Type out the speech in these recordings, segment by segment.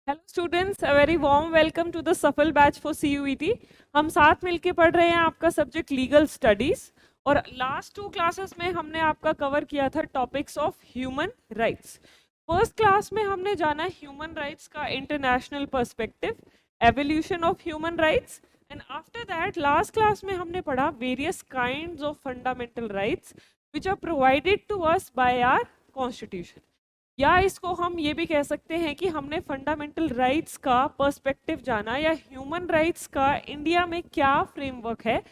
Hello students, a very warm welcome to the Safal batch for CUET. हम साथ मिलके पढ़ रहे हैं आपका सब्जेक्ट लीगल स्टडीज। और लास्ट 2 क्लासेस में हमने आपका कवर किया था topics of human rights. First class में हमने जाना ह्यूमन राइट्स का international perspective, evolution of human rights. And after that last class में हमने पढ़ा various kinds of fundamental rights which are provided to us by our constitution. या इसको हम ये भी कह सकते हैं कि हमने फंडामेंटल राइट्स का पर्सपेक्टिव जाना, या ह्यूमन राइट्स का इंडिया में क्या फ्रेमवर्क है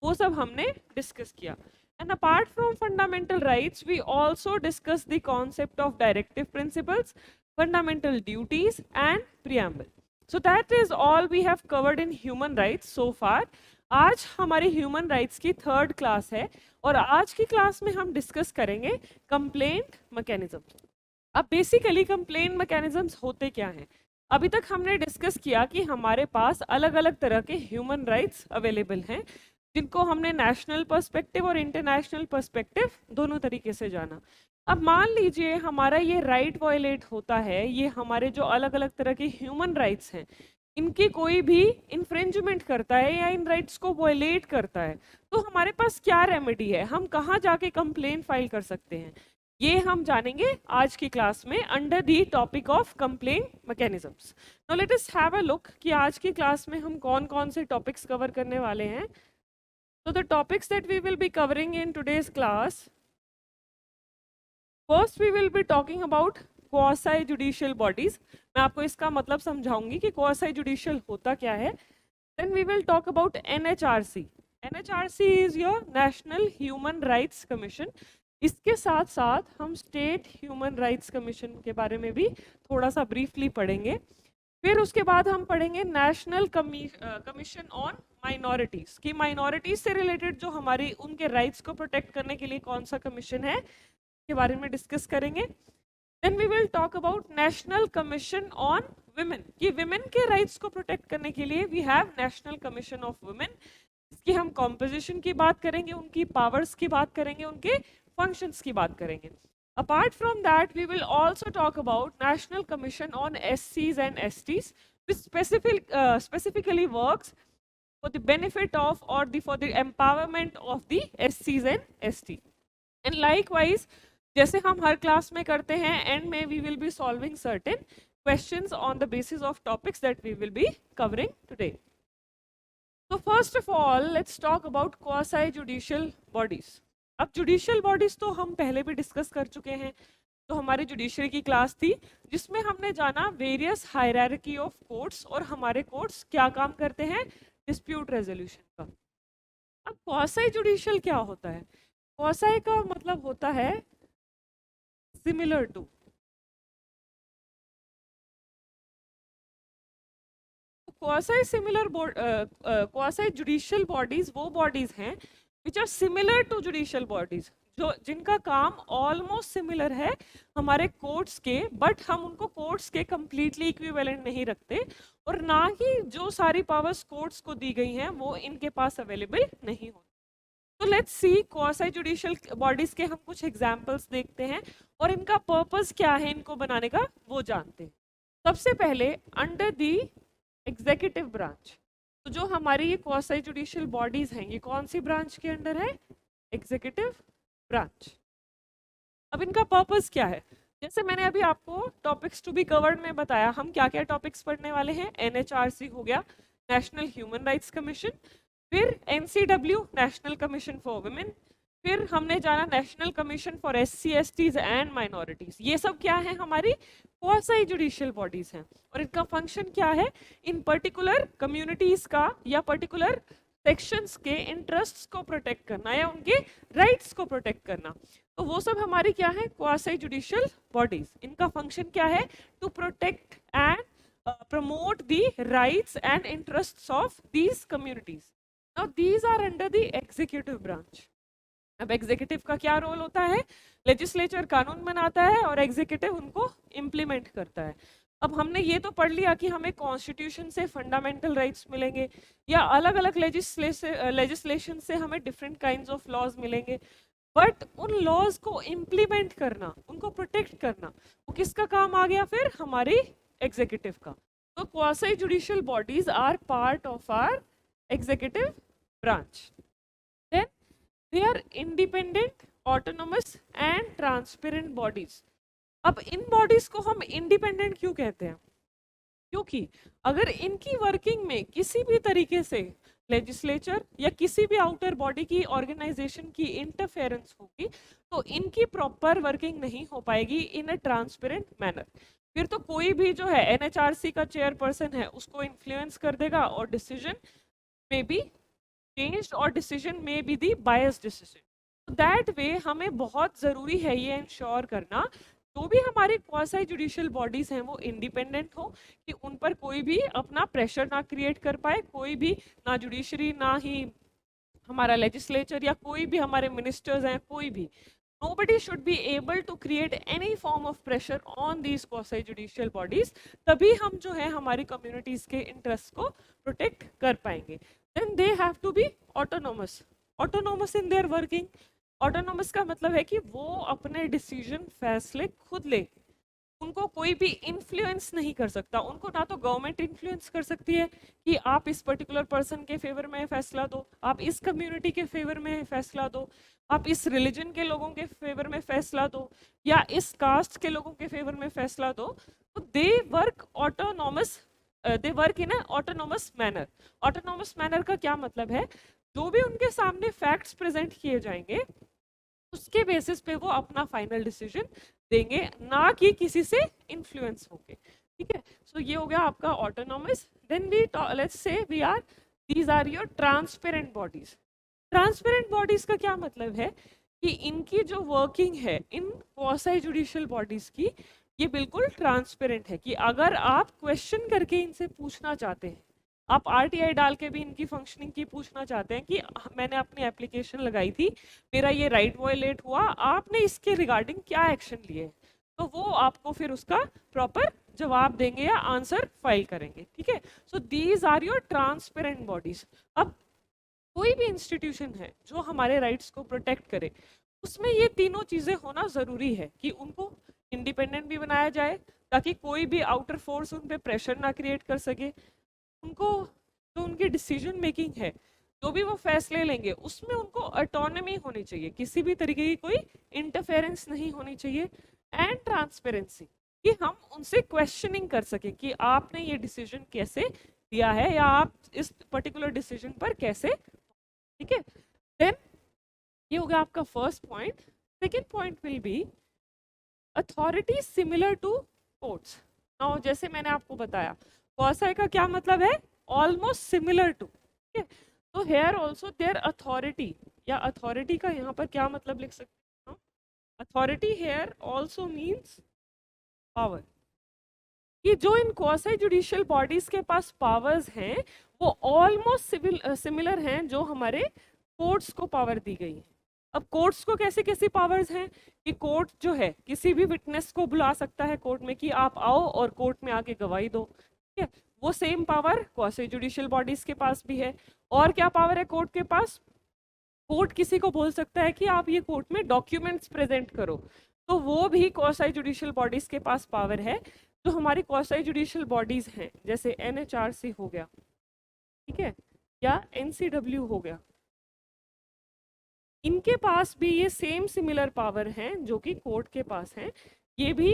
वो सब हमने डिस्कस किया। And apart from fundamental rights we also discuss the concept of directive principles, fundamental duties and preamble. So that is all we have covered in human rights so far. आज हमारी human rights की third class है और आज की class में हम discuss करेंगे कंप्लेंट मैकेनिज्म। अब बेसिकली कंप्लेंट मैकेनिज्म्स होते क्या हैं? अभी तक हमने डिस्कस किया कि हमारे पास अलग अलग तरह के ह्यूमन राइट्स अवेलेबल हैं, जिनको हमने नेशनल पर्सपेक्टिव और इंटरनेशनल पर्सपेक्टिव दोनों तरीके से जाना। अब मान लीजिए हमारा ये राइट वायलेट होता है, ये हमारे जो अलग अलग तरह के ह्यूमन राइट्स हैं इनकी कोई भी इन्फ्रिंजमेंट करता है या इन राइट्स को वायलेट करता है, तो हमारे पास क्या रेमेडी है, हम कहाँ जाके कंप्लेन फाइल कर सकते हैं, ये हम जानेंगे आज की क्लास में under the topic of complaint mechanisms. Now let us have a look कि आज की क्लास में हम कौन कौन से टॉपिक्स कवर करने वाले हैं। तो the topics that we will be covering in today's class, first we will be talking about quasi judicial bodies. मैं आपको इसका मतलब समझाऊंगी कि क्वासी जुडिशियल होता क्या है। Then we will talk about NHRC. NHRC is your national human rights commission. इसके साथ साथ हम स्टेट ह्यूमन राइट्स कमीशन के बारे में भी थोड़ा सा ब्रीफली पढ़ेंगे। फिर उसके बाद हम पढ़ेंगे नेशनल कमीशन ऑन माइनॉरिटीज, कि माइनॉरिटीज से रिलेटेड जो हमारी उनके राइट्स को प्रोटेक्ट करने के लिए कौन सा कमीशन है के बारे में डिस्कस करेंगे। Then we will talk about national commission on women, कि वुमेन के राइट्स को प्रोटेक्ट करने के लिए we have national commission of women. इसकी हम कॉम्पोजिशन की बात करेंगे, उनकी पावर्स की बात करेंगे, उनके फंक्शंस की बात करेंगे। Apart from that we will also talk about national commission on एससीज and STs which specifically works for the benefit of or for the empowerment of the SCs and ST. And likewise, जैसे हम हर class में करते हैं, and में we will be solving certain questions on the basis of topics that we will be covering today. तो first of all let's talk about quasi judicial bodies. अब judicial bodies तो हम पहले भी डिस्कस कर चुके हैं। तो हमारी जुडिशरी की क्लास थी जिसमें हमने जाना वेरियस हायरार्की ऑफ कोर्ट्स और हमारे कोर्ट्स क्या काम करते हैं डिस्प्यूट रेजोल्यूशन का। अब क्वासी जुडिशियल क्या होता है? क्वासी का मतलब होता है similar to. Quasi similar quasi judicial bodies वो बॉडीज हैं which are similar to judicial bodies, जो जिनका काम ऑलमोस्ट सिमिलर है हमारे कोर्ट्स के, बट हम उनको कोर्ट्स के कंप्लीटली इक्विवेलेंट नहीं रखते, और ना ही जो सारी पावर्स कोर्ट्स को दी गई हैं वो इनके पास अवेलेबल नहीं होती। तो let's see quasi judicial bodies के हम कुछ एग्जांपल्स देखते हैं और इनका पर्पस क्या है इनको बनाने का वो जानते हैं। सबसे पहले अंडर दी एग्जीक्यूटिव ब्रांच, तो जो हमारी ये क्वासी जुडिशियल बॉडीज हैं ये कौन सी ब्रांच के अंडर है? Executive branch. अब इनका पर्पस क्या है? जैसे मैंने अभी आपको टॉपिक्स टू बी कवर्ड में बताया, हम क्या क्या टॉपिक्स पढ़ने वाले हैं। एनएचआरसी हो गया, नेशनल ह्यूमन राइट्स कमीशन, फिर NCW national commission for women, फिर हमने जाना national commission for SC STs and minorities. ये सब क्या है? हमारी क्वासी जुडिशियल बॉडीज हैं। और इनका फंक्शन क्या है? इन पर्टिकुलर कम्युनिटीज का या पर्टिकुलर सेक्शंस के इंटरेस्ट्स को प्रोटेक्ट करना या उनके राइट्स को प्रोटेक्ट करना। तो वो सब हमारी क्या है? Quasi judicial bodies. इनका फंक्शन क्या है? To protect and promote the rights and interests of these communities. Now these are under the executive branch. अब एग्जीक्यूटिव का क्या रोल होता है? लेजिस्लेचर कानून बनाता है और एग्जीक्यूटिव उनको इम्प्लीमेंट करता है। अब हमने ये तो पढ़ लिया कि हमें कॉन्स्टिट्यूशन से फंडामेंटल राइट्स मिलेंगे, या अलग अलग लेजिस्लेशन से हमें डिफरेंट काइंड्स ऑफ लॉज मिलेंगे, बट उन लॉज को इम्प्लीमेंट करना, उनको प्रोटेक्ट करना, वो किसका काम आ गया? फिर हमारी एग्जीक्यूटिव का। तो quasi judicial bodies are part of our executive branch. Then they are independent, autonomous and transparent bodies. अब इन बॉडीज को हम इंडिपेंडेंट क्यों कहते हैं? क्योंकि अगर इनकी वर्किंग में किसी भी तरीके से लेजिस्लेचर या किसी भी आउटर बॉडी की ऑर्गेनाइजेशन की इंटरफेरेंस होगी तो इनकी प्रॉपर वर्किंग नहीं हो पाएगी इन अ ट्रांसपेरेंट मैनर। फिर तो कोई भी जो है एनएचआरसी का चेयरपर्सन है उसको इन्फ्लुएंस कर देगा और डिसीजन में बी changed और decision may be the biased decision. So that way हमें बहुत ज़रूरी है ये इंश्योर करना जो भी हमारी क्वासी जुडिशियल बॉडीज हैं वो इंडिपेंडेंट हो, कि उन पर कोई भी अपना प्रेशर ना क्रिएट कर पाए, कोई भी ना जुडिशरी ना ही हमारा लेजिस्लेचर या कोई भी हमारे मिनिस्टर्स हैं, कोई भी nobody should be able to create any form of pressure on these quasi judicial bodies। तभी हम जो है हमारी कम्युनिटीज के इंटरेस्ट को प्रोटेक्ट कर पाएंगे। then they have to be autonomous, autonomous in their working। autonomous का मतलब है कि वो अपने डिसीजन फैसले खुद ले, उनको कोई भी इन्फ्लुएंस नहीं कर सकता। उनको ना तो गवर्नमेंट इन्फ्लुएंस कर सकती है कि आप इस पर्टिकुलर पर्सन के फेवर में फैसला दो, आप इस कम्युनिटी के फेवर में फैसला दो, आप इस रिलीजन के लोगों के फेवर में फैसला दो या इस कास्ट के लोगों के फेवर में फैसला दो। तो they work autonomous, they work in autonomous manner. Autonomous manner का क्या मतलब है? जो भी उनके सामने फैक्ट्स प्रेजेंट किए जाएंगे उसके बेसिस पे वो अपना फाइनल डिसीजन देंगे, ना कि किसी से इन्फ्लुएंस होके। ठीक है, सो ये हो गया आपका autonomous. Then we let's say we are these are your transparent bodies. Transparent bodies का क्या मतलब है कि इनकी जो वर्किंग है इन क्वासी जुडिशियल बॉडीज की ये बिल्कुल ट्रांसपेरेंट है, कि अगर आप क्वेश्चन करके इनसे पूछना चाहते हैं, आप आरटीआई डाल के भी इनकी फंक्शनिंग की पूछना चाहते हैं कि मैंने अपनी एप्लीकेशन लगाई थी, मेरा ये राइट वायलेट हुआ, आपने इसके रिगार्डिंग क्या एक्शन लिए, तो वो आपको फिर उसका प्रॉपर जवाब देंगे या आंसर फाइल करेंगे। ठीक है, so these are your transparent bodies. अब कोई भी इंस्टीट्यूशन है जो हमारे राइट्स को प्रोटेक्ट करे उसमें ये तीनों चीज़ें होना ज़रूरी है, कि उनको इंडिपेंडेंट भी बनाया जाए ताकि कोई भी आउटर फोर्स उन पे प्रेशर ना क्रिएट कर सके, उनको जो उनकी डिसीजन मेकिंग है, जो भी वो फैसले लेंगे उसमें उनको ऑटोनॉमी होनी चाहिए, किसी भी तरीके की कोई इंटरफेरेंस नहीं होनी चाहिए, एंड ट्रांसपेरेंसी, कि हम उनसे क्वेश्चनिंग कर सके कि आपने ये डिसीजन कैसे दिया है या आप इस पर्टिकुलर डिसीजन पर कैसे। ठीक है, देन ये हो गया आपका first point. Second point will be authority similar to courts. Now जैसे मैंने आपको बताया क्वासी का क्या मतलब है, ऑलमोस्ट सिमिलर टू। ठीक है, तो हेयर ऑल्सो देयर अथॉरिटी, या अथॉरिटी का यहाँ पर क्या मतलब लिख सकते हैं, authority here also means power, कि जो इन क्वासी जुडिशियल बॉडीज के पास पावर्स हैं वो ऑलमोस्ट सिमिलर हैं जो हमारे कोर्ट्स को पावर दी गई है। अब कोर्ट्स को कैसे कैसी पावर्स हैं कि कोर्ट जो है किसी भी विटनेस को बुला सकता है कोर्ट में कि आप आओ और कोर्ट में आके गवाही दो। ठीक है, वो same power quasi judicial bodies के पास भी है। और क्या पावर है कोर्ट के पास? कोर्ट किसी को बोल सकता है कि आप ये कोर्ट में डॉक्यूमेंट्स प्रेजेंट करो, तो वो भी क्वासी जुडिशियल बॉडीज के पास पावर है। जो हमारी क्वासी जुडिशियल बॉडीज हैं जैसे एनएचआरसी हो गया, ठीक है, या एनसीडब्ल्यू हो गया, इनके पास भी ये सेम सिमिलर पावर हैं जो कि कोर्ट के पास हैं। ये भी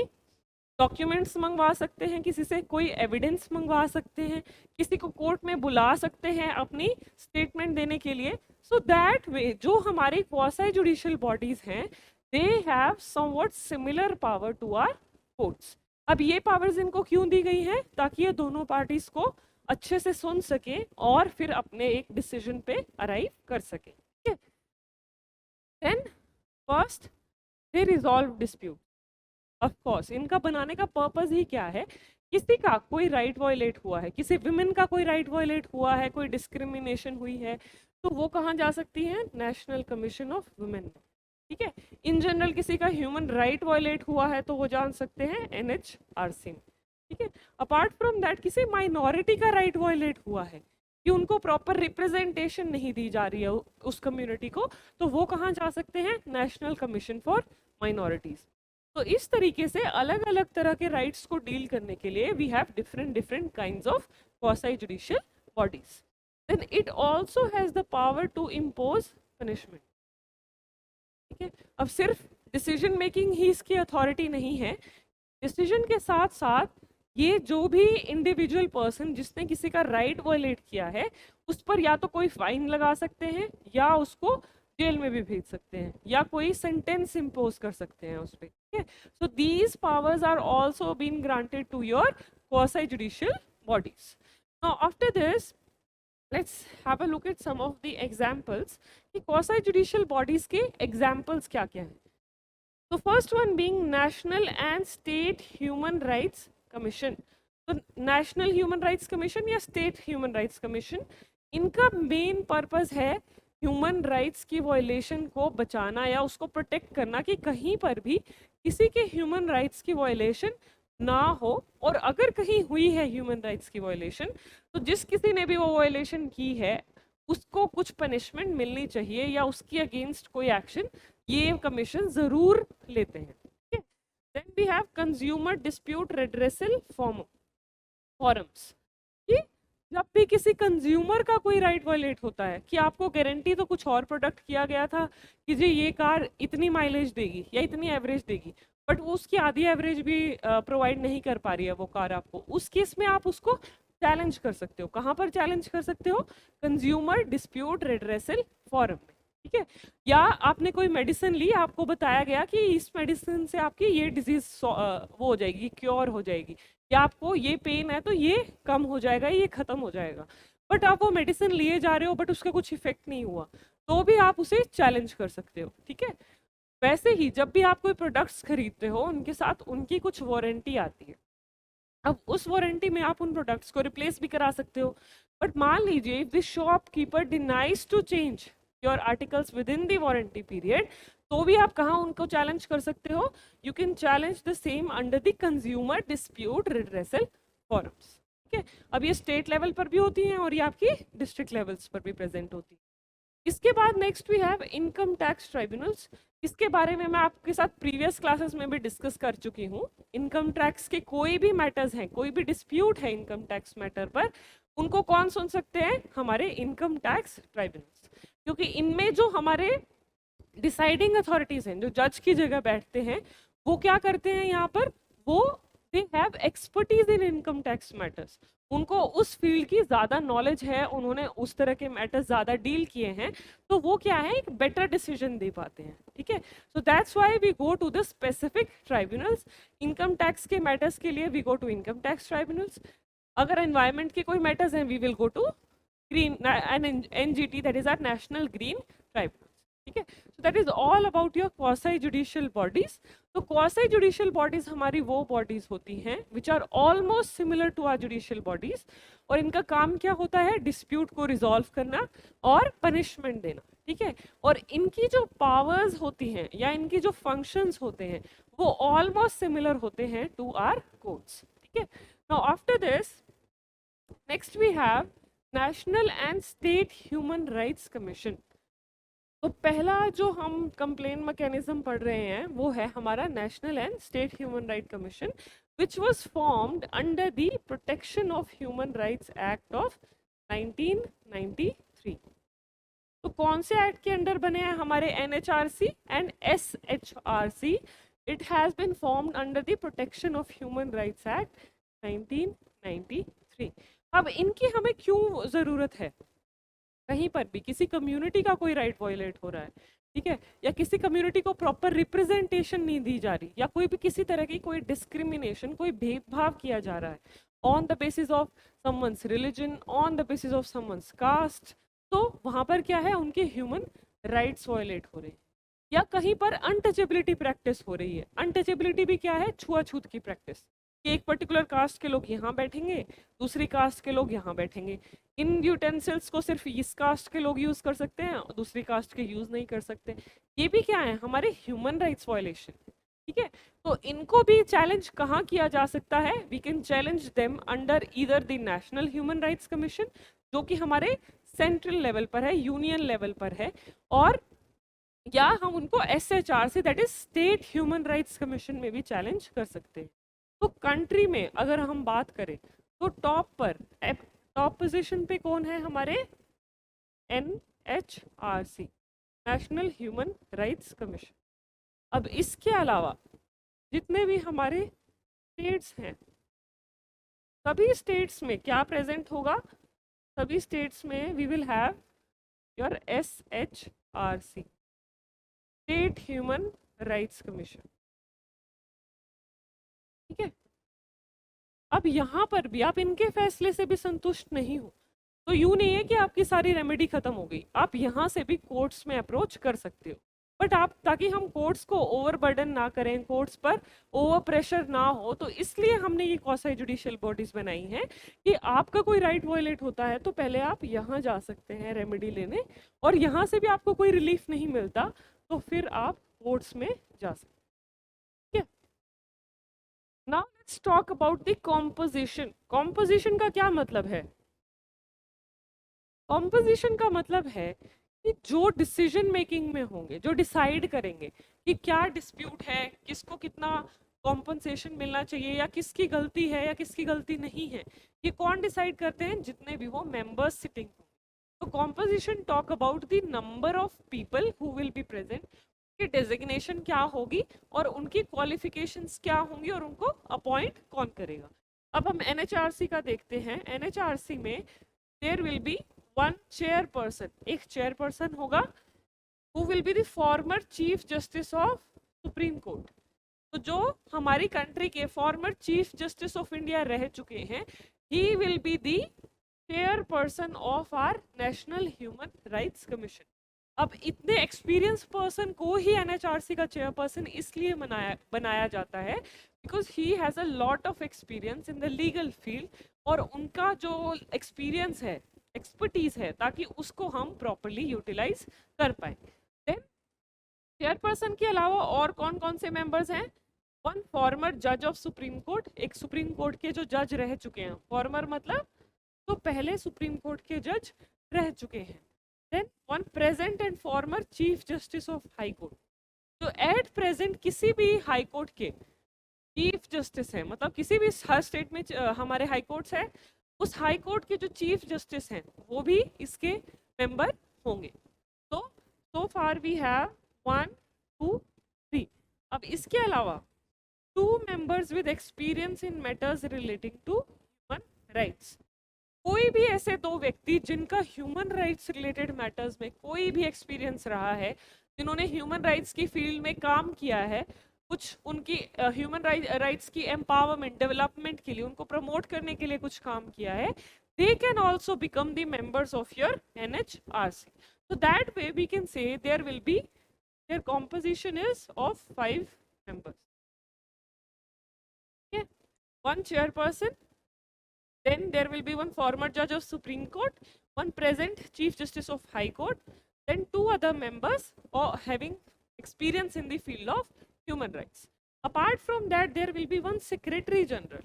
डॉक्यूमेंट्स मंगवा सकते हैं किसी से, कोई एविडेंस मंगवा सकते हैं, किसी को कोर्ट में बुला सकते हैं अपनी स्टेटमेंट देने के लिए। सो दैट वे जो हमारी क्वासी जुडिशियल बॉडीज हैं they have somewhat similar power to our courts. अब ये पावर्स इनको क्यों दी गई हैं? ताकि ये दोनों पार्टीज को अच्छे से सुन सके और फिर अपने एक डिसीजन पे अराइव कर सके। ठीक है, then first they resolve dispute. Of course इनका बनाने का पर्पस ही क्या है, किसी का कोई राइट वायलेट हुआ है, किसी विमेन का कोई राइट वायलेट हुआ है, कोई डिस्क्रिमिनेशन हुई है, तो वो कहाँ जा सकती है? National commission of women. ठीक है, इन जनरल किसी का ह्यूमन राइट वायलेट हुआ है तो वो जान सकते हैं एनएचआरसी में। ठीक है, अपार्ट फ्रॉम दैट किसी माइनॉरिटी का राइट वायलेट हुआ है कि उनको प्रॉपर रिप्रेजेंटेशन नहीं दी जा रही है उस कम्युनिटी को, तो वो कहाँ जा सकते हैं? National commission for minorities. तो इस तरीके से अलग अलग तरह के राइट्स को डील करने के लिए we have different different kinds of quasi judicial bodies. Then it also has the power to impose punishment. ठीक है, अब सिर्फ डिसीजन मेकिंग ही इसकी अथॉरिटी नहीं है, डिसीजन के साथ साथ ये जो भी इंडिविजुअल पर्सन जिसने किसी का राइट वायलेट किया है उस पर या तो कोई फाइन लगा सकते हैं या उसको जेल में भी भेज सकते हैं या कोई सेंटेंस इम्पोज कर सकते हैं उस पर. ठीक है, so these powers are also been granted to your quasi judicial bodies. Now after this let's have a look at some of the examples कि quasi judicial bodies के examples क्या क्या हैं. तो first one being national and state human rights commission. तो national human rights commission या state human rights commission, इनका main purpose है ह्यूमन राइट्स की वायलेशन को बचाना या उसको प्रोटेक्ट करना कि कहीं पर भी किसी के ह्यूमन राइट्स की वायलेशन ना हो, और अगर कहीं हुई है ह्यूमन राइट्स की वायलेशन तो जिस किसी ने भी वो वायलेशन की है उसको कुछ पनिशमेंट मिलनी चाहिए या उसके अगेंस्ट कोई एक्शन ये कमीशन जरूर लेते हैं. ठीक है, then we have consumer dispute redressal forums. कि जब भी किसी कंज्यूमर का कोई राइट वायलेट होता है कि आपको गारंटी तो कुछ और प्रोडक्ट किया गया था कि जी ये कार इतनी माइलेज देगी या इतनी एवरेज देगी, बट वो उसकी आधी एवरेज भी प्रोवाइड नहीं कर पा रही है वो कार आपको, उस केस में आप उसको चैलेंज कर सकते हो. कहाँ पर चैलेंज कर सकते हो? कंज्यूमर डिस्प्यूट रेड्रेसल फॉरम में. ठीक है, या आपने कोई मेडिसिन ली, आपको बताया गया कि इस मेडिसिन से आपकी ये डिजीज वो हो जाएगी, क्योर हो जाएगी, या आपको ये पेन है तो ये कम हो जाएगा, ये खत्म हो जाएगा, बट आप वो मेडिसिन लिए जा रहे हो बट उसका कुछ इफेक्ट नहीं हुआ, तो भी आप उसे चैलेंज कर सकते हो. ठीक है, वैसे ही जब भी आप कोई प्रोडक्ट्स खरीदते हो उनके साथ उनकी कुछ वारंटी आती है. अब उस वारंटी में आप उन प्रोडक्ट्स को रिप्लेस भी करा सकते हो, बट मान लीजिए if the shopkeeper denies to change your articles within the warranty period, तो भी आप कहाँ उनको चैलेंज कर सकते हो? You can challenge the same under the consumer dispute redressal forums. ठीक है, अब ये स्टेट लेवल पर भी होती हैं और ये आपकी डिस्ट्रिक्ट लेवल्स पर भी प्रेजेंट होती है. इसके बाद next we have income tax tribunals. इसके बारे में मैं आपके साथ प्रीवियस क्लासेस में भी डिस्कस कर चुकी हूँ. इनकम टैक्स के कोई भी मैटर्स हैं, कोई भी डिस्प्यूट है इनकम टैक्स मैटर पर, उनको कौन सुन सकते हैं? हमारे इनकम टैक्स ट्राइब्यूनल्स. क्योंकि इनमें जो हमारे डिसाइडिंग अथॉरिटीज हैं, जो जज की जगह बैठते हैं, वो क्या करते हैं यहाँ पर? वो they have expertise in income tax matters. उनको उस फील्ड की ज़्यादा नॉलेज है, उन्होंने उस तरह के मैटर्स ज़्यादा डील किए हैं, तो वो क्या है, एक बेटर डिसीजन दे पाते हैं. ठीक है, so that's why we go to the specific tribunals. Income tax के मैटर्स के लिए we go to income tax tribunals. अगर एनवायरमेंट के कोई मैटर्स हैं, we will go to green NGT, that is our national green tribunal. ठीक है, so that is all about your quasi judicial bodies. तो क्वासी जुडिशियल बॉडीज हमारी वो bodies होती हैं which are almost similar to our judicial bodies, और इनका काम क्या होता है? डिस्प्यूट को रिजॉल्व करना और पनिशमेंट देना. ठीक है, और इनकी जो पावर्स होती हैं या इनकी जो फंक्शंस होते हैं वो ऑलमोस्ट सिमिलर होते हैं टू आवर कोर्ट्स. ठीक है, now after this next we have national and state human rights commission. तो पहला जो हम कंप्लेन मैकेनिज्म पढ़ रहे हैं वो है हमारा national and state human right commission, which was formed under the protection of human rights act of 1993. तो कौन से एक्ट के अंडर बने हैं? हमारे NHRC and SHRC. It has been formed under the protection of human rights act 1993. अब इनकी हमें क्यों ज़रूरत है? कहीं पर भी किसी कम्युनिटी का कोई राइट वायलेट हो रहा है, ठीक है, या किसी कम्युनिटी को प्रॉपर रिप्रेजेंटेशन नहीं दी जा रही, या कोई भी किसी तरह की कोई डिस्क्रिमिनेशन, कोई भेदभाव किया जा रहा है on the basis of someone's religion, on the basis of someone's caste, तो वहाँ पर क्या है? उनके ह्यूमन राइट्स वायलेट हो रहे हैं. या कहीं पर अनटचेबिलिटी प्रैक्टिस हो रही है. अनटचेबिलिटी भी क्या है? छुआछूत की प्रैक्टिस, कि एक पर्टिकुलर कास्ट के लोग यहाँ बैठेंगे, दूसरी कास्ट के लोग यहाँ बैठेंगे. इन यूटेंसिल्स को सिर्फ इस कास्ट के लोग यूज कर सकते हैं, दूसरी कास्ट के यूज नहीं कर सकते. ये भी क्या है? हमारे ह्यूमन राइट्स वायलेशन. ठीक है, तो इनको भी चैलेंज कहाँ किया जा सकता है? We can challenge them under either the national human rights commission, जो कि हमारे सेंट्रल लेवल पर है, यूनियन लेवल पर है, और या हम उनको SHR से, that is state human rights commission में भी चैलेंज कर सकते हैं। तो कंट्री में अगर हम बात करें तो टॉप पोजीशन पे कौन है हमारे? NHRC, national human rights commission. अब इसके अलावा जितने भी हमारे स्टेट्स हैं, सभी स्टेट्स में क्या प्रेजेंट होगा? सभी स्टेट्स में we will have your SHRC, state human rights commission. ठीक है, अब यहाँ पर भी आप इनके फैसले से भी संतुष्ट नहीं हो तो यूं नहीं है कि आपकी सारी रेमेडी खत्म हो गई, आप यहाँ से भी कोर्ट्स में अप्रोच कर सकते हो। बट आप, ताकि हम कोर्ट्स को ओवरबर्डन ना करें, कोर्ट्स पर ओवर प्रेशर ना हो, तो इसलिए हमने ये क्वासी जुडिशियल बॉडीज बनाई हैं कि आपका कोई राइट वायलेट होता है तो पहले आप यहाँ जा सकते हैं रेमेडी लेने, और यहाँ से भी आपको कोई रिलीफ नहीं मिलता तो फिर आप कोर्ट्स में जा सकते हैं। Now let's talk about the composition. Composition का क्या मतलब है? कॉम्पोजिशन का मतलब है कि जो डिसीजन मेकिंग में होंगे, जो डिसाइड करेंगे कि क्या डिस्प्यूट है, किसको कितना कॉम्पनसेशन मिलना चाहिए, या किसकी गलती है या किसकी गलती नहीं है, ये कौन डिसाइड करते हैं? जितने भी वो मेंबर्स सिटिंग। तो composition talk about the number of people who will be present, की डेजिग्नेशन क्या होगी और उनकी क्वालिफिकेशंस क्या होंगी और उनको अपॉइंट कौन करेगा। अब हम NHRC का देखते हैं। NHRC में there will be one chairperson, एक चेयरपर्सन होगा, who will be the former chief justice of supreme court. तो जो हमारी कंट्री के former chief justice of India रह चुके हैं, he will be the chairperson of our national human rights commission. अब इतने एक्सपीरियंस पर्सन को ही NHRC का चेयरपर्सन इसलिए बनाया जाता है because he has a lot of experience in the legal field, और उनका जो एक्सपीरियंस है, एक्सपर्टीज है, ताकि उसको हम प्रॉपरली यूटिलाइज कर पाए। देन चेयरपर्सन के अलावा और कौन कौन से मेंबर्स हैं? वन फॉर्मर जज ऑफ सुप्रीम कोर्ट, एक सुप्रीम कोर्ट के जो जज रह चुके हैं, फॉर्मर मतलब तो पहले सुप्रीम कोर्ट के जज रह चुके हैं। Then one present and former chief justice of high court, जो एट प्रेजेंट किसी भी हाई कोर्ट के चीफ जस्टिस है, मतलब किसी भी हर स्टेट में हमारे हाई कोर्ट्स है, उस हाई कोर्ट के जो चीफ जस्टिस हैं वो भी इसके मेंबर होंगे। तो सो फार वी हैव 1 2 3। अब इसके अलावा 2 members with experience in matters relating to human rights. कोई भी ऐसे 2 व्यक्ति जिनका ह्यूमन राइट्स रिलेटेड मैटर्स में कोई भी एक्सपीरियंस रहा है, जिन्होंने ह्यूमन राइट्स की फील्ड में काम किया है, कुछ उनकी ह्यूमन राइट्स की एम्पावरमेंट, डेवलपमेंट के लिए, उनको प्रमोट करने के लिए कुछ काम किया है, they can also become the members of your NHRC. So that way we can say there will be, their composition is of 5 members. Okay, one chairperson, then there will be one former judge of Supreme Court, one present Chief Justice of High Court, then 2 other members having experience in the field of human rights. Apart from that, there will be one Secretary General.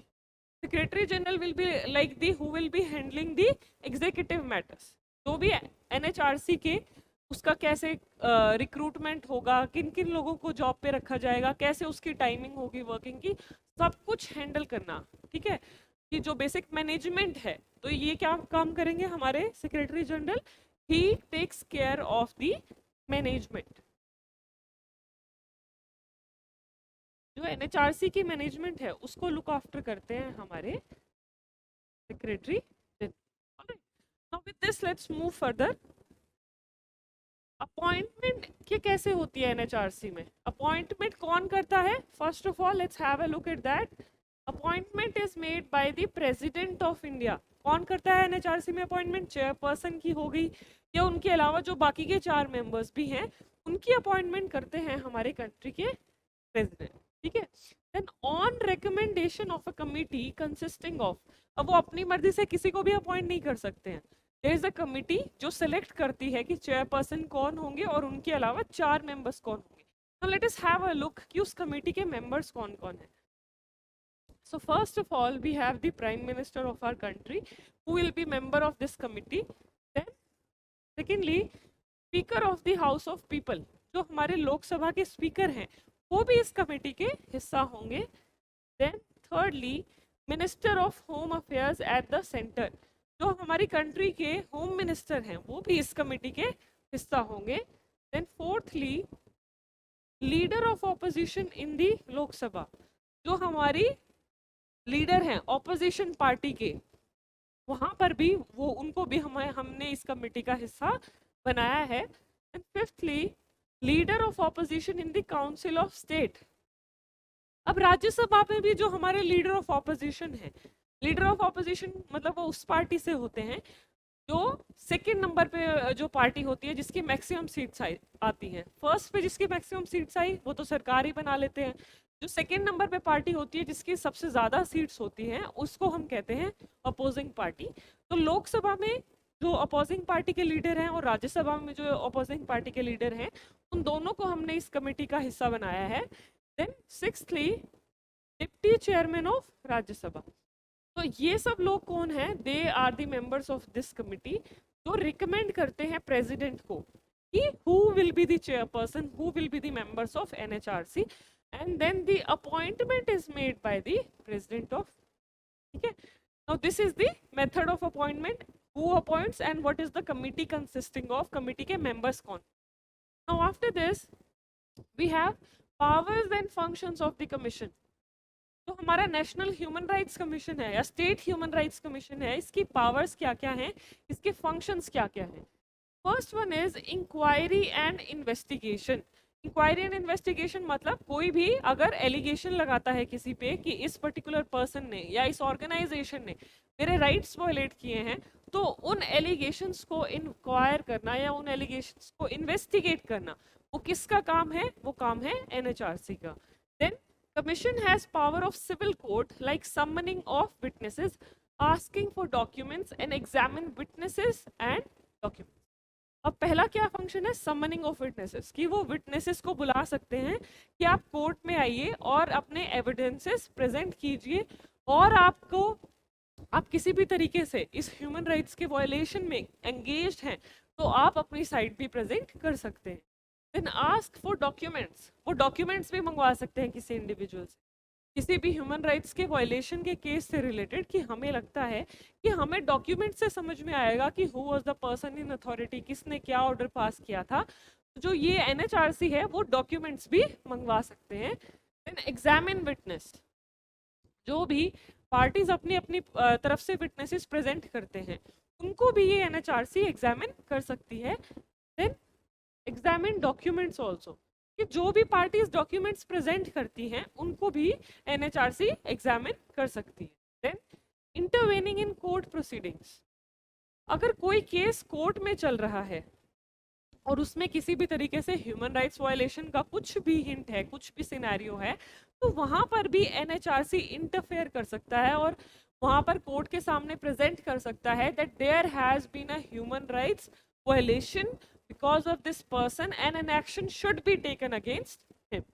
Secretary General will be like the who will be handling the executive matters. तो भी NHRC के उसका कैसे recruitment होगा, किन किन लोगों को जॉब पे रखा जाएगा, कैसे उसकी टाइमिंग होगी वर्किंग की, सब कुछ हैंडल करना। ठीक है, कि जो बेसिक मैनेजमेंट है, तो ये क्या काम करेंगे हमारे secretary general? He takes care of the management. जो NHRC की मैनेजमेंट है उसको लुक आफ्टर करते हैं हमारे secretary general. Now with this let's move further. Appointment के कैसे होती है NHRC में? अपॉइंटमेंट कौन करता है? First of all let's have a look at that. Appointment is made by the president of India. कौन करता है NHRC में अपॉइंटमेंट? चेयरपर्सन की हो गई, या उनके अलावा जो बाकी के 4 मेंबर्स भी हैं उनकी अपॉइंटमेंट करते हैं हमारे कंट्री के प्रेसिडेंट। ठीक है, then on recommendation of a committee consisting of, अब वो अपनी मर्जी से किसी को भी अपॉइंट नहीं कर सकते हैं, देयर इज अ कमिटी जो सिलेक्ट करती है कि चेयरपर्सन कौन होंगे और उनके अलावा 4 मेंबर्स कौन होंगे। तो let us have a look कि उस कमिटी के मेंबर्स कौन कौन है। So first of all, we have the Prime Minister of our country, who will be member of this committee. Then, secondly, Speaker of the House of People, जो हमारे लोकसभा के speaker हैं वो भी इस कमेटी के हिस्सा होंगे। Then thirdly minister of home affairs at the centre, जो हमारी कंट्री के होम मिनिस्टर हैं वो भी इस कमेटी के हिस्सा होंगे। Then fourthly leader of opposition in the Lok Sabha, जो हमारी लीडर हैं ऑपोजिशन पार्टी के, वहां पर भी वो उनको भी हमने इस कमेटी का हिस्सा बनाया है। And fifthly leader of opposition in the council of state. अब राज्यसभा में भी जो हमारे लीडर ऑफ ऑपोजिशन है, लीडर ऑफ ऑपोजिशन मतलब वो उस पार्टी से होते हैं जो सेकंड नंबर पे जो पार्टी होती है जिसकी मैक्सिमम सीट्स आती हैं। फर्स्ट पे जिसकी मैक्सिमम सीट्स आई वो तो सरकार ही बना लेते हैं। जो सेकंड नंबर पे पार्टी होती है जिसकी सबसे ज़्यादा सीट्स होती हैं उसको हम कहते हैं अपोजिंग पार्टी। तो लोकसभा में जो अपोजिंग पार्टी के लीडर हैं और राज्यसभा में जो अपोजिंग पार्टी के लीडर हैं उन दोनों को हमने इस कमेटी का हिस्सा बनाया है। Then sixthly deputy chairman of Rajya Sabha. तो ये सब लोग कौन हैं? They are the members of this committee, जो रिकमेंड करते हैं प्रेसिडेंट को कि who will be the chairperson, who will be the members of NHRC, and then the appointment is made by the president of. ठीक है, now this is the method of appointment, who appoints and what is the committee consisting of, committee के members कौन। Now after this we have powers and functions of the commission. तो हमारा national human rights commission है या state human rights commission है, इसकी powers क्या क्या हैं, इसके फंक्शंस क्या क्या हैं। First one is inquiry and investigation. Inquiry and investigation मतलब कोई भी अगर एलिगेशन लगाता है किसी पे कि इस पर्टिकुलर पर्सन ने या इस ऑर्गेनाइजेशन ने मेरे राइट्स वायलेट किए हैं, तो उन एलिगेशंस को इंक्वायर करना या उन एलिगेशंस को इन्वेस्टिगेट करना वो किसका काम है? वो काम है एनएचआरसी का। Then Commission has power of civil court like summoning of witnesses, asking for documents and examine witnesses and documents. अब पहला क्या फंक्शन है? समनिंग ऑफ विटनेसेस, कि वो विटनेसेस को बुला सकते हैं कि आप कोर्ट में आइए और अपने एविडेंसेस प्रेजेंट कीजिए, और आप किसी भी तरीके से इस ह्यूमन राइट्स के वायलेशन में एंगेज्ड हैं तो आप अपनी साइड भी प्रेजेंट कर सकते हैं। देन आस्क फॉर डॉक्यूमेंट्स, वो डॉक्यूमेंट्स भी मंगवा सकते हैं किसी इंडिविजुअल से, किसी भी ह्यूमन राइट्स के वायलेशन के केस से रिलेटेड, कि हमें लगता है कि हमें डॉक्यूमेंट से समझ में आएगा कि who was the person in authority, किसने क्या ऑर्डर पास किया था। जो ये एनएचआरसी है वो डॉक्यूमेंट्स भी मंगवा सकते हैं। देन एग्जामिन विटनेस, जो भी पार्टीज अपनी अपनी तरफ से विटनेसेस प्रेजेंट करते हैं उनको भी ये एनएचआरसी एग्जामिन कर सकती है। देन एग्जामिन डॉक्यूमेंट्स ऑल्सो, कि जो भी पार्टीज डॉक्यूमेंट्स प्रेजेंट करती हैं उनको भी एनएचआरसी एग्जामिन कर सकती है। Then intervening in court proceedings, अगर कोई केस कोर्ट में चल रहा है और उसमें किसी भी तरीके से ह्यूमन राइट्स वायलेशन का कुछ भी हिंट है, कुछ भी सिनेरियो है, तो वहां पर भी एनएचआरसी इंटरफेयर कर सकता है और वहां पर कोर्ट के सामने प्रेजेंट कर सकता है that there has been a human rights violation because of this person and an action should be taken against him.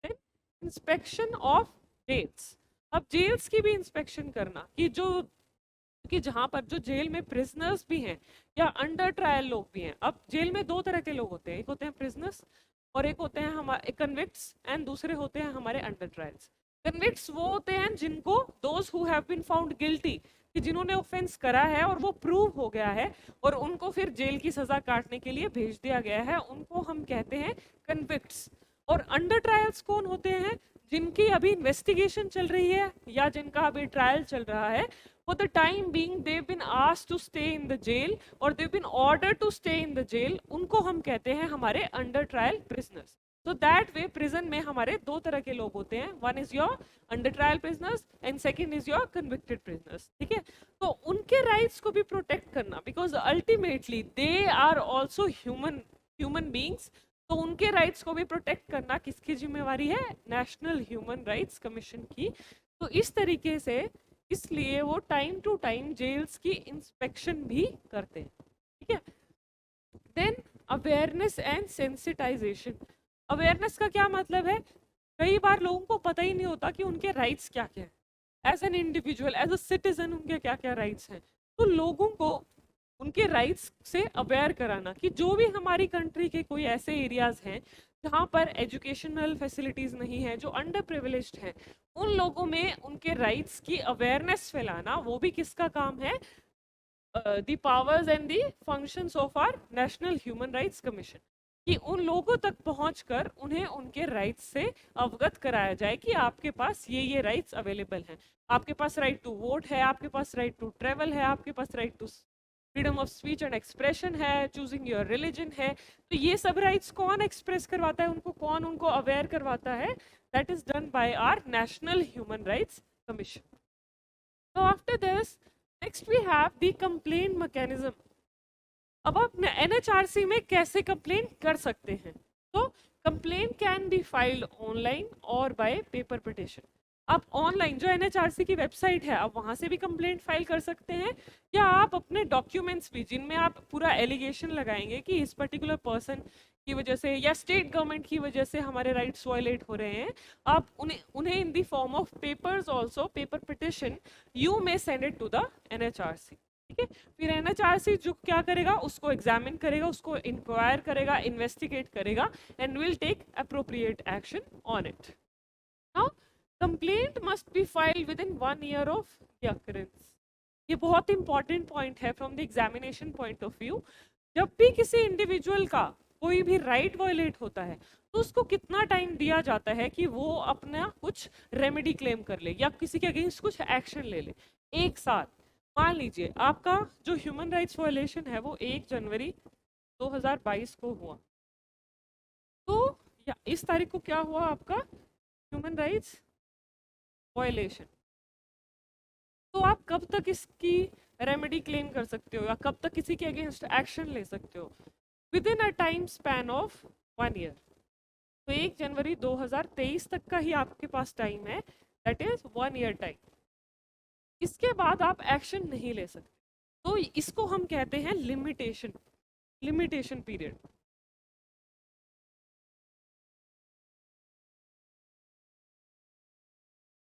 Then inspection of jails, अब जेल्स की भी इंस्पेक्शन करना, कि जहाँ पर जो जेल में प्रिजनर्स भी हैं या अंडर ट्रायल लोग भी हैं। अब जेल में दो तरह के लोग होते हैं, एक होते हैं प्रिजनर्स और एक होते हैं हमारे कन्विक्ट्स, एंड दूसरे होते हैं हमारे अंडर ट्रायल्स। कन्विक्ट्स वो होते हैं जिनको those who have been found guilty, कि जिन्होंने ऑफेंस करा है और वो प्रूव हो गया है और उनको फिर जेल की सजा काटने के लिए भेज दिया गया है, उनको हम कहते हैं कन्विक्ट्स। और अंडर ट्रायल्स कौन होते हैं? जिनकी अभी इन्वेस्टिगेशन चल रही है या जिनका अभी ट्रायल चल रहा है, for the time being they've been asked to stay in the jail or they've been ordered to stay in the jail, उनको हम कहते हैं हमारे अंडर ट्रायल प्रिजनर्स। तो दैट वे प्रिजन में हमारे दो तरह के लोग होते हैं, one is your under trial prisoners and second is your convicted prisoners. ठीक है, तो उनके राइट्स को भी प्रोटेक्ट करना, because ultimately they are also human beings, तो उनके राइट्स को भी प्रोटेक्ट करना किसकी जिम्मेवारी है? नेशनल ह्यूमन राइट्स कमीशन की। तो इस तरीके से इसलिए वो टाइम टू टाइम जेल्स की इंस्पेक्शन भी करते हैं। ठीक है, then awareness and sensitisation. Awareness का क्या मतलब है? कई बार लोगों को पता ही नहीं होता कि उनके राइट्स क्या क्या है, as an individual, as a citizen उनके क्या क्या राइट्स हैं। तो लोगों को उनके राइट्स से अवेयर कराना कि जो भी हमारी कंट्री के कोई ऐसे एरियाज हैं जहाँ पर एजुकेशनल फैसिलिटीज नहीं है, जो अंडर प्रिविलेज्ड हैं, उन लोगों में उनके राइट्स की अवेयरनेस फैलाना, वो भी किसका काम है? The powers and the functions of our national human rights commission, कि उन लोगों तक पहुंचकर उन्हें उनके राइट्स से अवगत कराया जाए कि आपके पास ये राइट्स अवेलेबल हैं। आपके पास राइट टू वोट है, आपके पास राइट टू ट्रेवल है, आपके पास right to freedom of speech and expression है, चूजिंग योर रिलीजन है। तो ये सब राइट्स कौन एक्सप्रेस करवाता है उनको, कौन उनको अवेयर करवाता है? That is done by our national human rights commission. So after this, next we have the complaint mechanism. अब आप NHRC में कैसे कंप्लेन कर सकते हैं? तो complain can be filed online और बाय पेपर पिटिशन। आप ऑनलाइन, जो NHRC की वेबसाइट है, आप वहां से भी कंप्लेंट फाइल कर सकते हैं, या आप अपने डॉक्यूमेंट्स भी, जिनमें आप पूरा एलिगेशन लगाएंगे कि इस पर्टिकुलर पर्सन की वजह से या स्टेट गवर्नमेंट की वजह से हमारे राइट्स वायलेट हो रहे हैं, आप उन्हें in the form of papers also, paper petition, you may send it to the NHRC। ठीक है, फिर NHRC जो क्या करेगा, उसको एग्जामिन करेगा, उसको इंक्वायर करेगा, इन्वेस्टिगेट करेगा, and will take appropriate action on it. Now complaint must be filed within 1 year of the occurrence. ये बहुत इंपॉर्टेंट पॉइंट है from the examination point of view. जब भी किसी इंडिविजुअल का कोई भी राइट वायलेट होता है, तो उसको कितना टाइम दिया जाता है कि वो अपना कुछ रेमेडी क्लेम कर ले या किसी के अगेंस्ट कुछ एक्शन ले ले? 1 साल। मान लीजिए आपका जो ह्यूमन राइट्स वायलेशन है वो 1 जनवरी 2022 को हुआ, तो या इस तारीख को क्या हुआ आपका ह्यूमन राइट्स वायलेशन, तो आप कब तक इसकी रेमेडी क्लेम कर सकते हो या कब तक किसी के अगेंस्ट एक्शन ले सकते हो? With in a time span of 1 year. तो 1 जनवरी 2023 तक का ही आपके पास टाइम है, दैट इज 1 ईयर टाइम। इसके बाद आप एक्शन नहीं ले सकते, तो इसको हम कहते हैं लिमिटेशन पीरियड।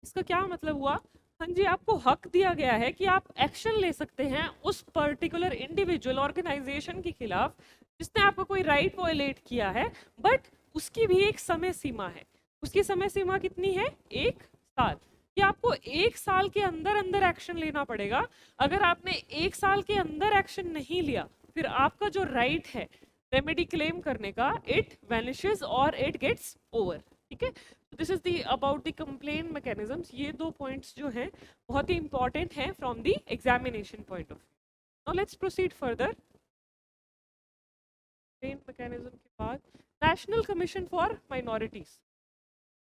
इसका क्या मतलब हुआ? हाँ जी, आपको हक दिया गया है कि आप एक्शन ले सकते हैं उस पर्टिकुलर इंडिविजुअल ऑर्गेनाइजेशन के खिलाफ जिसने आपका कोई राइट वायलेट किया है, बट उसकी भी एक समय सीमा है। उसकी समय सीमा कितनी है? 1 साल। कि आपको 1 साल के अंदर अंदर एक्शन लेना पड़ेगा। अगर आपने 1 साल के अंदर एक्शन नहीं लिया, फिर आपका जो राइट है रेमेडी क्लेम करने का, इट वैनिशेस और इट गेट्स ओवर। ठीक है, this is the about the complain mechanisms. ये 2 पॉइंट्स जो हैं बहुत ही इंपॉर्टेंट हैं from the examination point of view. Now let's proceed further. Complain mechanism के बाद नेशनल कमीशन फॉर माइनॉरिटीज।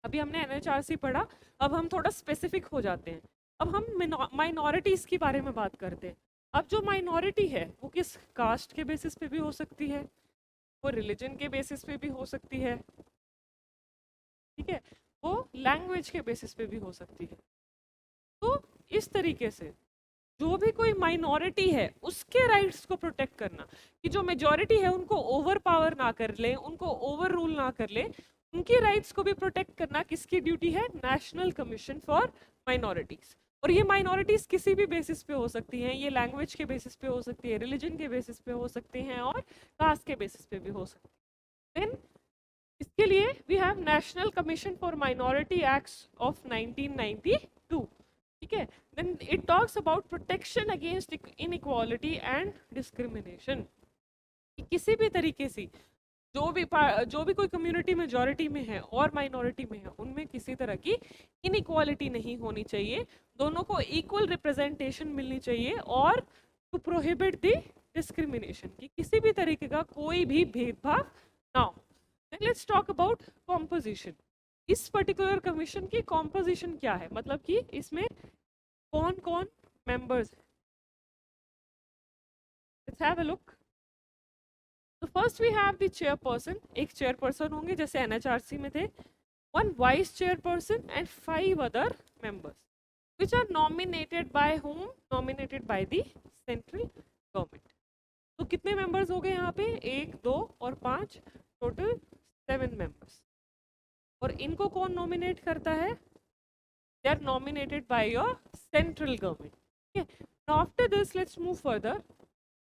अभी हमने NHRC पढ़ा, अब हम थोड़ा स्पेसिफिक हो जाते हैं। अब हम माइनॉरिटीज के बारे में बात करते हैं। अब जो माइनॉरिटी है वो किस कास्ट के बेसिस पे भी हो सकती है, वो रिलीजन के बेसिस पे भी हो सकती है, ठीक है, वो लैंग्वेज के बेसिस पे भी हो सकती है। तो इस तरीके से जो भी कोई माइनॉरिटी है उसके राइट्स को प्रोटेक्ट करना, कि जो मेजॉरिटी है उनको ओवर पावर ना कर ले, उनको ओवर रूल ना कर ले, उनकी राइट्स को भी प्रोटेक्ट करना किसकी ड्यूटी है? National commission for minorities. और ये माइनॉरिटीज किसी भी बेसिस पे हो सकती हैं, ये लैंग्वेज के बेसिस पे हो सकती है, रिलीजन के बेसिस पे हो सकती हैं, और कास्ट के बेसिस पे भी हो सकती है। देन इसके लिए we have national commission for minority acts of 1992। ठीक है, then it talks about protection against inequality and discrimination. किसी भी तरीके से जो भी कोई कम्युनिटी मेजॉरिटी में है और माइनॉरिटी में है, उनमें किसी तरह की इनइक्वालिटी नहीं होनी चाहिए, दोनों को इक्वल रिप्रेजेंटेशन मिलनी चाहिए, और टू प्रोहिबिट द डिस्क्रिमिनेशन, कि किसी भी तरीके का कोई भी भेदभाव ना हो। Let's talk about composition. इस पर्टिकुलर कमीशन की कॉम्पोजिशन क्या है, मतलब कि इसमें कौन कौन मेंबर्स हैं? Let's have a look. तो first we have the chairperson, एक चेयरपर्सन होंगे जैसे NHRC में थे, 1 vice chairperson and 5 other members which are nominated by whom? Nominated by the central government। तो कितने मेंबर्स हो गए यहाँ पे? 1, 2 और 5, टोटल 7 मेंबर्स। और इनको कौन नॉमिनेट करता है? They are nominated by your central government। Okay, now after this let's move further।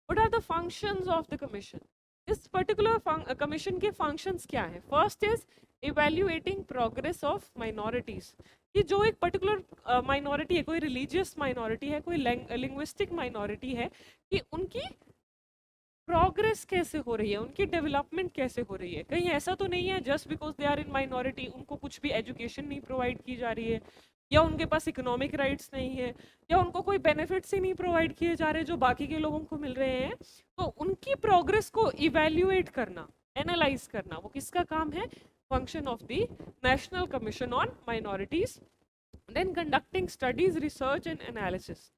What are the functions of the commission? इस पर्टिकुलर कमीशन के फंक्शंस क्या हैं? First is evaluating progress of minorities, कि जो एक particular minority है, कोई religious minority है, कोई लिंग्विस्टिक माइनॉरिटी है, कि उनकी प्रोग्रेस कैसे हो रही है, उनकी डेवलपमेंट कैसे हो रही है। कहीं ऐसा तो नहीं है just because they are in minority उनको कुछ भी एजुकेशन नहीं प्रोवाइड की जा रही है, या उनके पास इकोनॉमिक राइट्स नहीं है, या उनको कोई बेनिफिट्स ही नहीं प्रोवाइड किए जा रहे जो बाकी के लोगों को मिल रहे हैं। तो उनकी प्रोग्रेस को इवेल्युएट करना, एनालाइज करना, वो किसका काम है? Function of the national commission on minorities. Then conducting studies, research and analysis,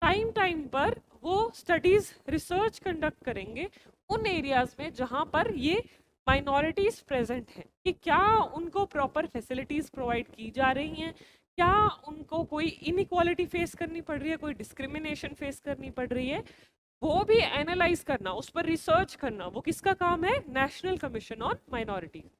time time पर वो स्टडीज रिसर्च कंडक्ट करेंगे उन एरियाज में जहां पर ये माइनॉरिटीज प्रेजेंट हैं, कि क्या उनको प्रॉपर फैसिलिटीज प्रोवाइड की जा रही हैं, क्या उनको कोई इनइक्वालिटी फेस करनी पड़ रही है, कोई डिस्क्रिमिनेशन फेस करनी पड़ रही है, वो भी एनालाइज करना, उस पर रिसर्च करना, वो किसका काम है? National commission on minorities.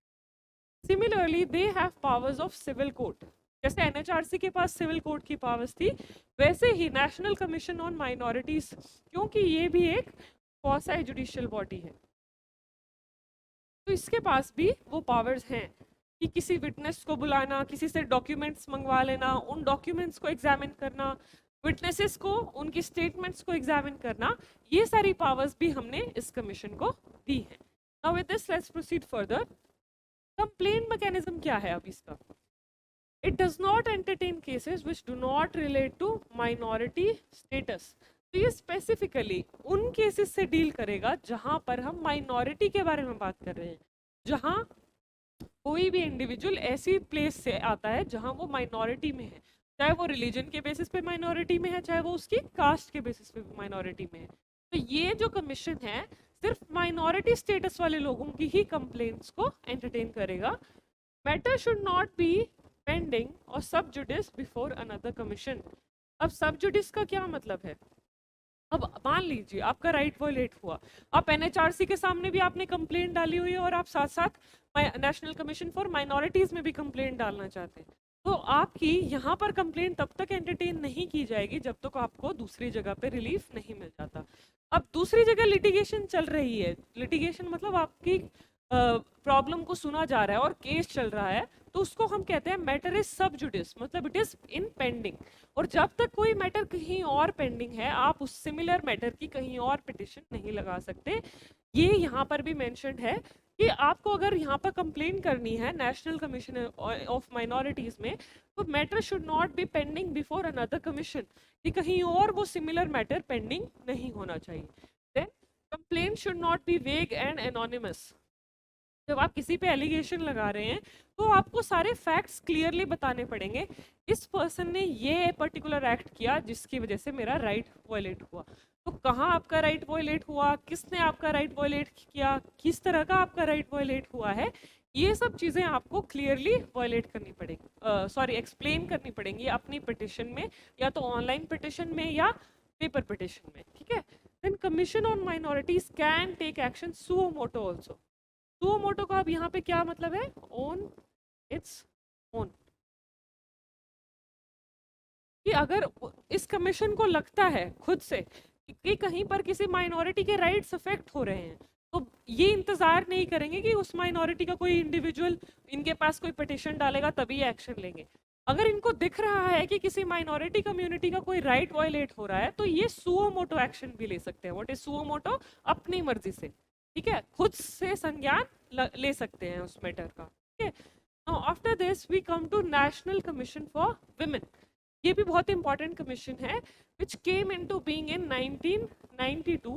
Similarly they have powers of civil court, जैसे एनएचआरसी के पास सिविल कोर्ट की पावर्स थी, वैसे ही नेशनल कमीशन ऑन माइनॉरिटीज, क्योंकि ये भी एक क्वासी जुडिशियल बॉडी है, तो इसके पास भी वो पावर्स हैं कि किसी विटनेस को बुलाना, किसी से डॉक्यूमेंट्स मंगवा लेना, उन डॉक्यूमेंट्स को एग्जामिन करना, विटनेसेस को उनकी स्टेटमेंट्स को एग्जामिन करना, ये सारी पावर्स भी हमने इस कमीशन को दी है। Now with this let's proceed further. Complaint mechanism क्या है अब इसका? It does not entertain cases which do not relate to minority status. तो ये स्पेसिफिकली उन केसेस से डील करेगा जहां पर हम माइनॉरिटी के बारे में बात कर रहे हैं, जहां कोई भी इंडिविजुअल ऐसी प्लेस से आता है जहां वो माइनॉरिटी में है, चाहे वो रिलीजन के बेसिस पे माइनॉरिटी में है, चाहे वो उसकी कास्ट के बेसिस पे माइनॉरिटी में है। तो ये जो कमीशन है सिर्फ माइनॉरिटी स्टेटस वाले लोगों की ही कंप्लेंट्स को एंटरटेन करेगा। Matter should not B pending और सब जुडिस बिफोर अनदर कमीशन। अब सब जुडिस का क्या मतलब है? अब मान लीजिए आपका राइट वायलेट हुआ, आप एनएचआरसी के सामने भी आपने कंप्लेंट डाली हुई है और आप साथ साथ नेशनल कमीशन फॉर माइनॉरिटीज में भी कंप्लेंट डालना चाहते हैं, तो आपकी यहाँ पर कंप्लेंट तब तक एंटरटेन नहीं की जाएगी जब तक आपको दूसरी जगह पे रिलीफ नहीं मिल जाता। अब दूसरी जगह लिटिगेशन चल रही है, लिटिगेशन मतलब आपकी प्रॉब्लम को सुना जा रहा है और केस चल रहा है, तो उसको हम कहते हैं मैटर इज सब जुडिस, मतलब इट इज इन पेंडिंग। और जब तक कोई मैटर कहीं और पेंडिंग है, आप उस सिमिलर मैटर की कहीं और पिटिशन नहीं लगा सकते। ये यहाँ पर भी मेंशन्ड है कि आपको अगर यहाँ पर कंप्लेन करनी है नेशनल कमीशन ऑफ माइनॉरिटीज में, तो matter should not B pending before another commission, कि कहीं और वो सिमिलर मैटर पेंडिंग नहीं होना चाहिए। Then complain should not be vague and anonymous. जब आप किसी पे एलिगेशन लगा रहे हैं तो आपको सारे फैक्ट्स क्लियरली बताने पड़ेंगे, इस पर्सन ने ये पर्टिकुलर एक्ट किया जिसकी वजह से मेरा राइट वायलेट हुआ। तो कहाँ आपका राइट वायलेट हुआ, किसने आपका राइट वायलेट किया, किस तरह का आपका राइट वायलेट हुआ है, ये सब चीज़ें आपको क्लियरली वायलेट करनी पड़ेगी, सॉरी एक्सप्लेन करनी पड़ेंगी अपनी पिटिशन में, या तो ऑनलाइन पिटिशन में या पेपर पिटिशन में, ठीक है। Then commission on minorities can take action suo motu also. Suo motu का अब यहाँ पे क्या मतलब है? ओन इट्स ओन, कि अगर इस कमीशन को लगता है खुद से कि कहीं पर किसी माइनॉरिटी के राइट्स अफेक्ट हो रहे हैं, तो ये इंतजार नहीं करेंगे कि उस माइनॉरिटी का कोई इंडिविजुअल इनके पास कोई पिटिशन डालेगा तभी एक्शन लेंगे। अगर इनको दिख रहा है कि किसी माइनॉरिटी कम्युनिटी का कोई राइट वायलेट हो रहा है, तो ये सुओ मोटो एक्शन भी ले सकते हैं। What is suo motu? अपनी मर्जी से, ठीक है, खुद से संज्ञान ले सकते हैं उस मैटर का, ठीक है। Now after this we come to national commission for women. ये भी बहुत इंपॉर्टेंट कमीशन है which came into being in 1992.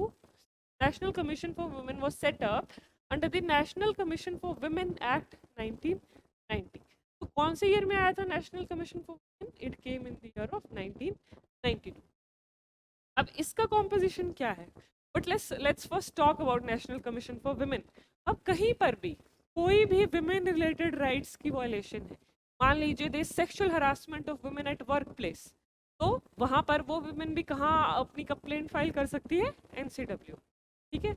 National Commission for Women was set up under the National Commission for Women Act 1990. तो कौन से year में आया था national commission for women? It came in the year of 1992। अब इसका composition क्या है? But let's first talk about national commission for women. अब कहीं पर भी कोई भी विमेन रिलेटेड राइट्स की वायलेशन है, मान लीजिए दे sexual harassment of women at workplace, तो वहां पर वो विमेन भी कहाँ अपनी कंप्लेंट फाइल कर सकती है? एनसीडब्ल्यू, ठीक है।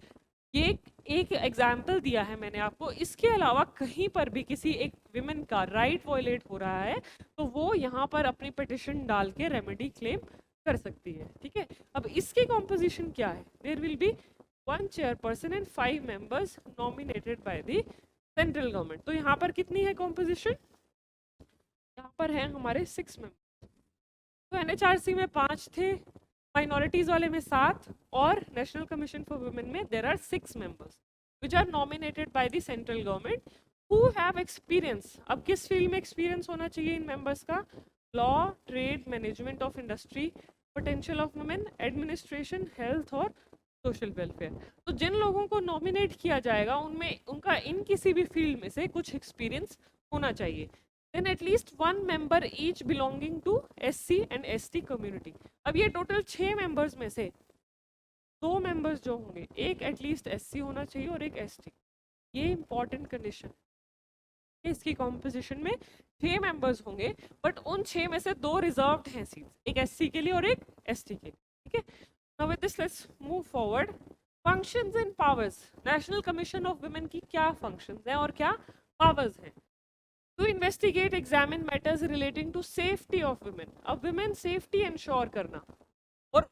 ये एक एग्जाम्पल दिया है मैंने आपको। इसके अलावा कहीं पर भी किसी एक विमेन का राइट वायलेट हो रहा है तो वो यहाँ पर अपनी पिटिशन डाल के रेमेडी क्लेम कर सकती है, ठीक है। अब इसकी कॉम्पोजिशन क्या है? There will be 1 chairperson and 5 members nominated by the central government. तो यहाँ पर कितनी है कॉम्पोजिशन? यहाँ पर है हमारे 6 मेंबर. तो NHRC में 5 थे, माइनॉरिटीज वाले में 7 और नेशनल कमीशन फॉर वुमेन में there are 6 members which are nominated by the central government who have experience. अब किस फील्ड में एक्सपीरियंस होना चाहिए इन मेंबर्स का? Law, trade, management of industry, potential of women, administration, health और सोशल वेलफेयर. तो जिन लोगों को नॉमिनेट किया जाएगा उनमें उनका इन किसी भी फील्ड में से कुछ एक्सपीरियंस होना चाहिए. Then at least 1 member each belonging to SC and ST community. अब ये टोटल 6 मेंबर्स में से 2 मेंबर्स जो होंगे, एक एटलीस्ट SC होना चाहिए और एक ST. ये इंपॉर्टेंट कंडीशन. इसकी कॉम्पोजिशन में 6 मेंबर्स होंगे बट उन 6 में से 2 रिजर्व्ड हैं सीट्स, एक SC के लिए और एक ST के लिए. ठीक है. Now with this let's move forward. Functions and powers. National commission of women की क्या फंक्शंस हैं और क्या पावर्स हैं? To investigate, examine matters relating to safety of women. अब women safety ensure करना, और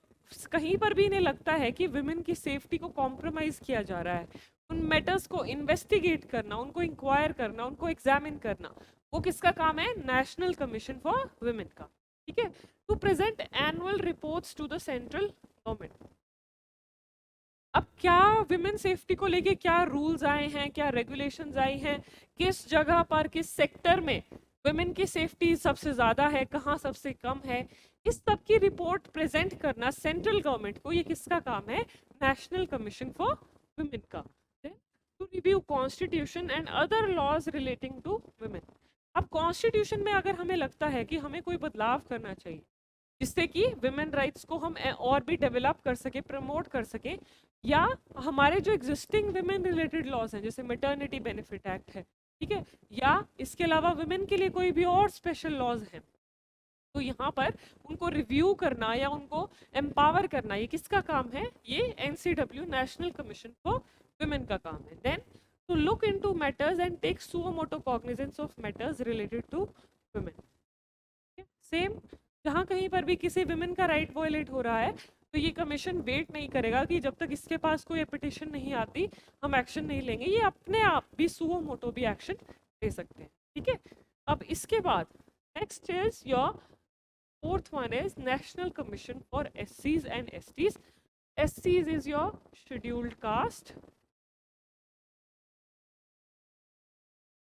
कहीं पर भी इन्हें लगता है कि women की safety को compromise किया जा रहा है, उन matters को investigate करना, उनको inquire करना, उनको examine करना, वो किसका काम है? National Commission for Women का. ठीक है. To present annual reports to the central government. अब क्या विमेन सेफ्टी को लेके क्या रूल्स आए हैं, क्या रेगुलेशंस आई हैं, किस जगह पर, किस सेक्टर में विमेन की सेफ्टी सबसे ज़्यादा है, कहाँ सबसे कम है, इस सब की रिपोर्ट प्रेजेंट करना सेंट्रल गवर्नमेंट को, ये किसका काम है? नेशनल कमीशन फॉर विमेन का. To review constitution and other laws relating to women. अब कॉन्स्टिट्यूशन में अगर हमें लगता है कि हमें कोई बदलाव करना चाहिए जिससे कि विमेन राइट्स को हम और भी डेवलप कर सके, प्रमोट कर सके, या हमारे जो एग्जिस्टिंग विमेन रिलेटेड लॉज हैं जैसे मैटरनिटी बेनिफिट एक्ट है, ठीक है, या इसके अलावा विमेन के लिए कोई भी और स्पेशल लॉज हैं, तो यहाँ पर उनको रिव्यू करना या उनको एम्पावर करना, ये किसका काम है? ये NCW national commission for women का काम है. Then to look into matters and take suo motu cognizance of matters related to women. Same, जहाँ कहीं पर भी किसी विमेन का राइट वायलेट हो रहा है तो ये कमीशन वेट नहीं करेगा कि जब तक इसके पास कोई पिटिशन नहीं आती हम एक्शन नहीं लेंगे, ये अपने आप भी सुओ मोटो भी एक्शन ले सकते हैं. ठीक है. अब इसके बाद next is your fourth one is national commission for SCs and STs. SCs is your scheduled caste,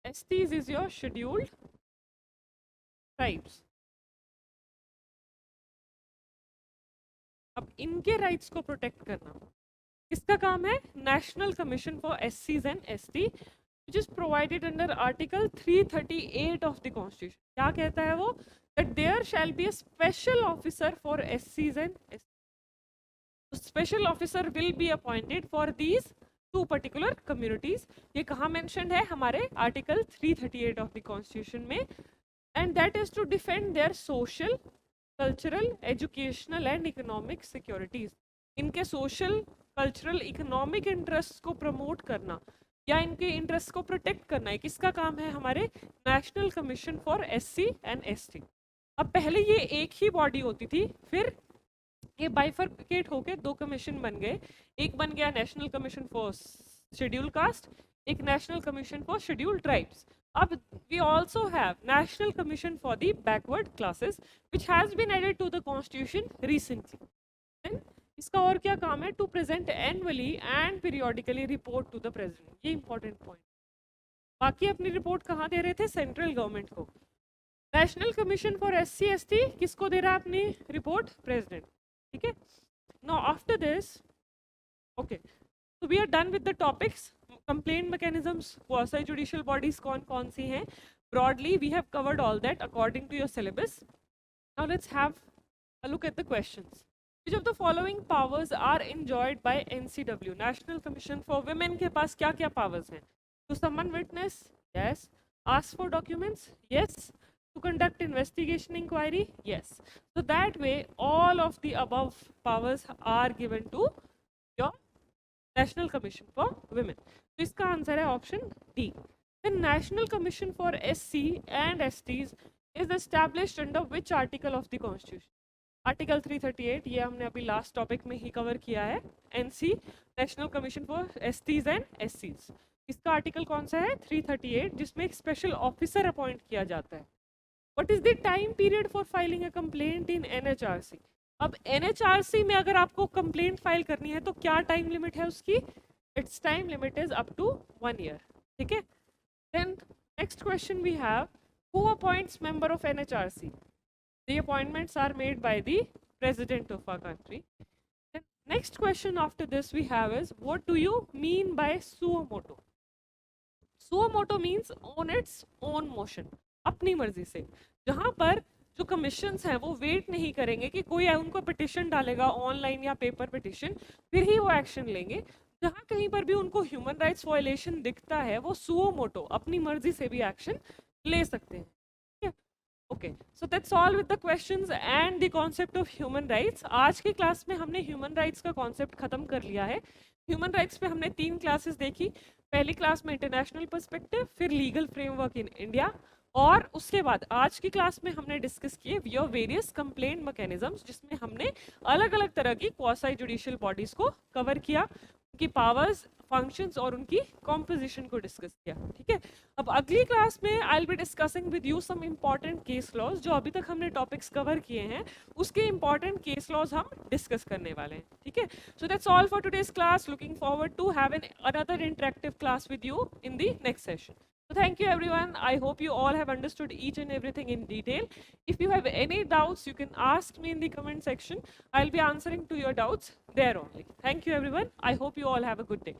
STs is your scheduled tribes. अब इनके राइट्स को प्रोटेक्ट करना किसका काम है? National commission for SCs and ST which is provided under Article 338 of the Constitution. क्या कहता है वो? That there shall be a special officer for SCs and ST. So special officer will be appointed for these two particular communities. ये कहाँ mentioned है? हमारे Article 338 of the Constitution में. And that is to defend their social, cultural, educational and economic securities. इनके social, cultural, economic interest को promote करना या इनके इंटरेस्ट को प्रोटेक्ट करना है किसका काम है? हमारे national commission for SC and ST. अब पहले ये एक ही बॉडी होती थी, फिर ये बाइफरकेट होके 2 कमीशन बन गए. एक बन गया national commission for scheduled caste, एक national commission for scheduled tribes. अब we also have National Commission for the Backward Classes which has been added to the Constitution recently. Then इसका और क्या काम है? To present annually and periodically report to the President. ये important point. बाकी अपनी report कहाँ दे रहे थे? सेंट्रल गवर्नमेंट को. National commission for SC ST किसको दे रहा है अपनी रिपोर्ट? प्रेसिडेंट. ठीक है. Now after this, okay, so we are done with the topics. Complaint mechanisms, quasi judicial bodies कौन कौन सी हैं, broadly we have covered all that according to your syllabus. Now let's have a look at the questions. Which of the following powers are enjoyed by NCW? National commission for women के पास क्या क्या powers हैं? To summon witness, yes. Ask for documents, yes. To conduct investigation inquiry, yes. So that way all of the above powers are given to your national commission for women. तो इसका answer है option D. The national commission for SC and STs is established under which article of the constitution? Article 338 ये हमने अभी last topic में ही cover किया है, NC national commission for STs and एससीज। इसका आर्टिकल कौन सा है? 338, जिसमें एक स्पेशल ऑफिसर अपॉइंट किया जाता है। What is the time period for filing a complaint in NHRC? अब एनएचआरसी में अगर आपको कंप्लेंट फाइल करनी है तो क्या टाइम लिमिट है उसकी? Its time limit is up to 1 year. ठीक है, then next question we have, who appoints member of NHRC? The appointments are made by the president of our country. Then next question after this we have is, what do you mean by suo motu? Suo motu means on its own motion, अपनी मर्जी से। जहां पर जो commissions हैं वो wait नहीं करेंगे कि कोई उनको पिटिशन डालेगा ऑनलाइन या पेपर पिटिशन, फिर ही वो एक्शन लेंगे। जहां कहीं पर भी उनको ह्यूमन राइट्स वायलेशन दिखता है वो सुओ मोटो अपनी मर्जी से भी एक्शन ले सकते हैं। Okay, so that's all with the questions and the concept of human rights. आज की क्लास में हमने ह्यूमन राइट्स का कॉन्सेप्ट खत्म कर लिया है। ह्यूमन राइट्स पे हमने 3 क्लासेस देखी। पहली क्लास में इंटरनेशनल पर्सपेक्टिव, फिर लीगल फ्रेमवर्क इन इंडिया, और उसके बाद आज की क्लास में हमने डिस्कस किए योर वेरियस कंप्लेंट मैकेनिज्म्स, जिसमें हमने अलग अलग तरह की क्वासी जुडिशियल बॉडीज को कवर किया, उनकी पावर्स, फंक्शंस और उनकी कॉम्पोजिशन को डिस्कस किया। ठीक है, अब अगली क्लास में I will be discussing with you some important case laws. जो अभी तक हमने टॉपिक्स कवर किए हैं उसके इंपॉर्टेंट केस लॉज हम डिस्कस करने वाले हैं। ठीक है, so that's all for today's class. Looking forward to have an another interactive class with you in the next session. So thank you everyone. I hope you all have understood each and everything in detail. If you have any doubts, you can ask me in the comment section. I'll be answering to your doubts there only. Thank you everyone. I hope you all have a good day.